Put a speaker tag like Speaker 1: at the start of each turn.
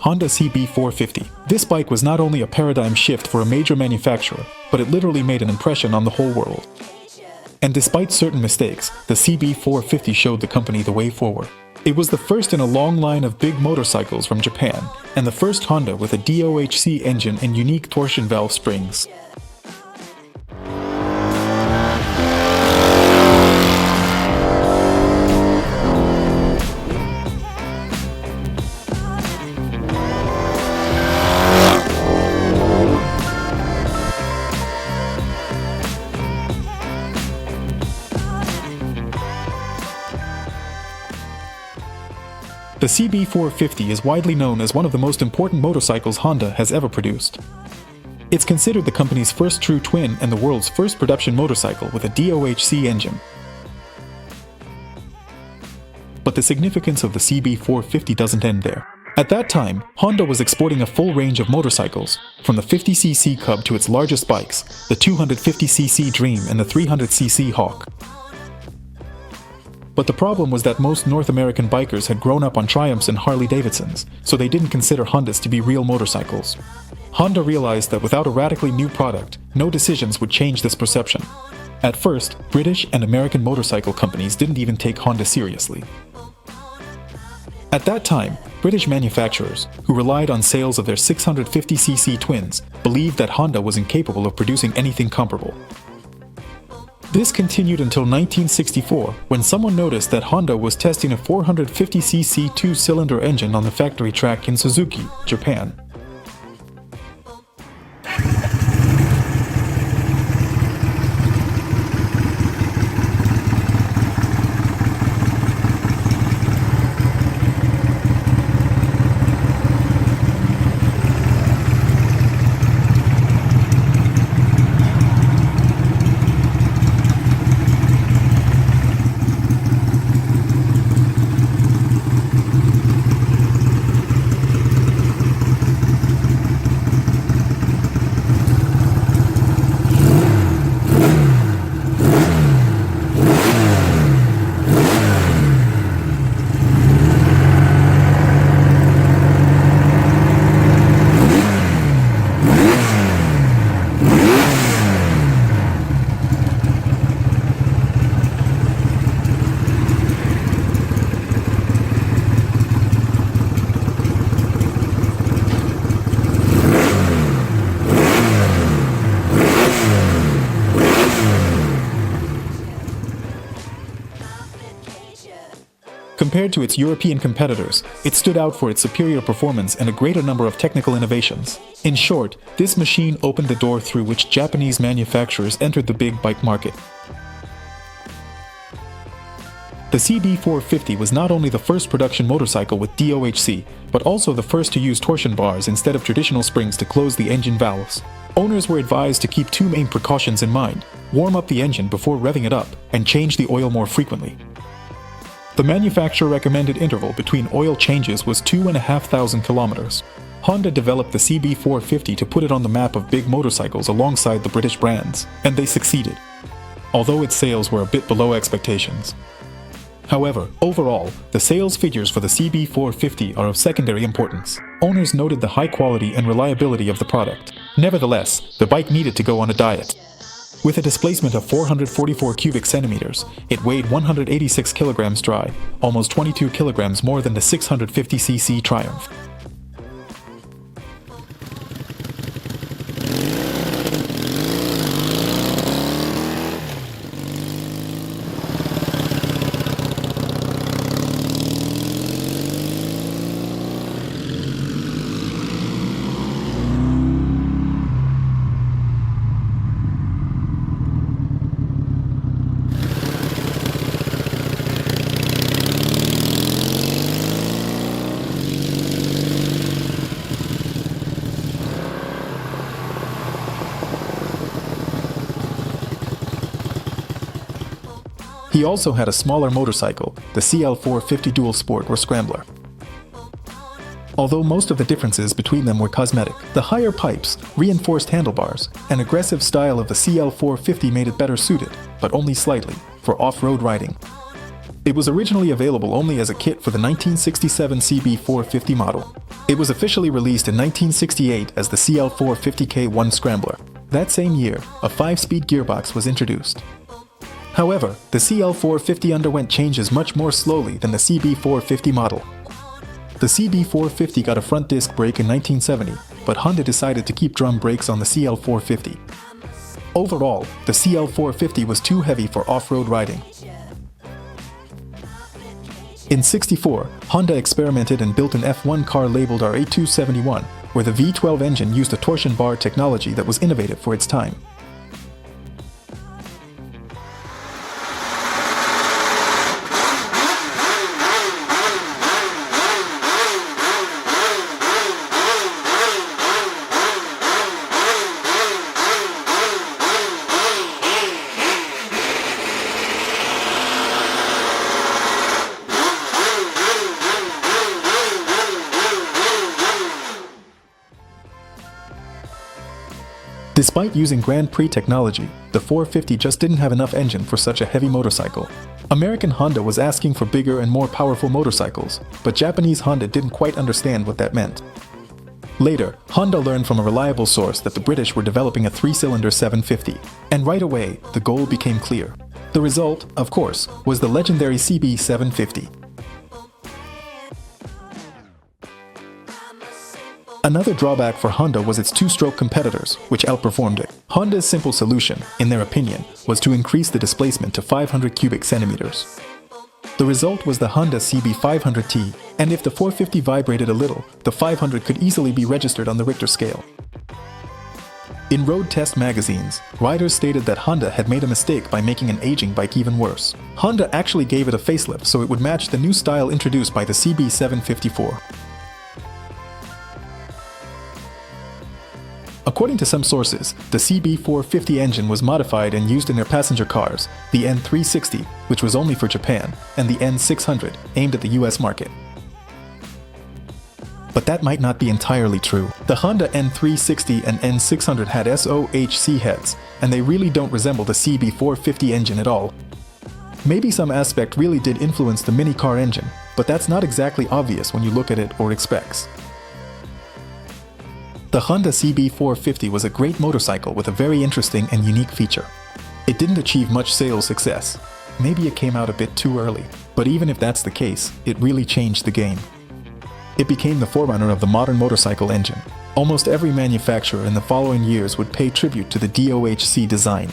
Speaker 1: Honda CB450. This bike was not only a paradigm shift for a major manufacturer, but it literally made an impression on the whole world. And despite certain mistakes, the CB450 showed the company the way forward. It was the first in a long line of big motorcycles from Japan, and the first Honda with a DOHC engine and unique torsion valve springs. The CB450 is widely known as one of the most important motorcycles Honda has ever produced. It's considered the company's first true twin and the world's first production motorcycle with a DOHC engine. But the significance of the CB450 doesn't end there. At that time, Honda was exporting a full range of motorcycles, from the 50cc Cub to its largest bikes, the 250cc Dream and the 300cc Hawk. But the problem was that most North American bikers had grown up on Triumphs and Harley-Davidsons, so they didn't consider Hondas to be real motorcycles. Honda realized that without a radically new product, no decisions would change this perception. At first, British and American motorcycle companies didn't even take Honda seriously. At that time, British manufacturers, who relied on sales of their 650cc twins, believed that Honda was incapable of producing anything comparable. This continued until 1964, when someone noticed that Honda was testing a 450cc two-cylinder engine on the factory track in Suzuki, Japan. Compared to its European competitors, it stood out for its superior performance and a greater number of technical innovations. In short, this machine opened the door through which Japanese manufacturers entered the big bike market. The CB450 was not only the first production motorcycle with DOHC, but also the first to use torsion bars instead of traditional springs to close the engine valves. Owners were advised to keep two main precautions in mind: warm up the engine before revving it up, and change the oil more frequently. The manufacturer recommended interval between oil changes was 2,500 kilometers. Honda developed the CB450 to put it on the map of big motorcycles alongside the British brands, and they succeeded, although its sales were a bit below expectations. However, overall, the sales figures for the CB450 are of secondary importance. Owners noted the high quality and reliability of the product. Nevertheless, the bike needed to go on a diet. With a displacement of 444 cubic centimeters, it weighed 186 kilograms dry, almost 22 kilograms more than the 650cc Triumph. He also had a smaller motorcycle, the CL450 Dual Sport or Scrambler. Although most of the differences between them were cosmetic, the higher pipes, reinforced handlebars, and aggressive style of the CL450 made it better suited, but only slightly, for off-road riding. It was originally available only as a kit for the 1967 CB450 model. It was officially released in 1968 as the CL450K1 Scrambler. That same year, a 5-speed gearbox was introduced. However, the CL450 underwent changes much more slowly than the CB450 model. The CB450 got a front disc brake in 1970, but Honda decided to keep drum brakes on the CL450. Overall, the CL450 was too heavy for off-road riding. In '64, Honda experimented and built an F1 car labeled R8271, where the V12 engine used a torsion bar technology that was innovative for its time. Despite using Grand Prix technology, the 450 just didn't have enough engine for such a heavy motorcycle. American Honda was asking for bigger and more powerful motorcycles, but Japanese Honda didn't quite understand what that meant. Later, Honda learned from a reliable source that the British were developing a 3-cylinder 750, and right away, the goal became clear. The result, of course, was the legendary CB750. Another drawback for Honda was its two-stroke competitors, which outperformed it. Honda's simple solution, in their opinion, was to increase the displacement to 500 cubic centimeters. The result was the Honda CB500T, and if the 450 vibrated a little, the 500 could easily be registered on the Richter scale. In road test magazines, riders stated that Honda had made a mistake by making an aging bike even worse. Honda actually gave it a facelift so it would match the new style introduced by the CB754. According to some sources, the CB450 engine was modified and used in their passenger cars, the N360, which was only for Japan, and the N600, aimed at the US market. But that might not be entirely true. The Honda N360 and N600 had SOHC heads, and they really don't resemble the CB450 engine at all. Maybe some aspect really did influence the mini-car engine, but that's not exactly obvious when you look at it or its specs. The Honda CB450 was a great motorcycle with a very interesting and unique feature. It didn't achieve much sales success. Maybe it came out a bit too early, but even if that's the case, it really changed the game. It became the forerunner of the modern motorcycle engine. Almost every manufacturer in the following years would pay tribute to the DOHC design.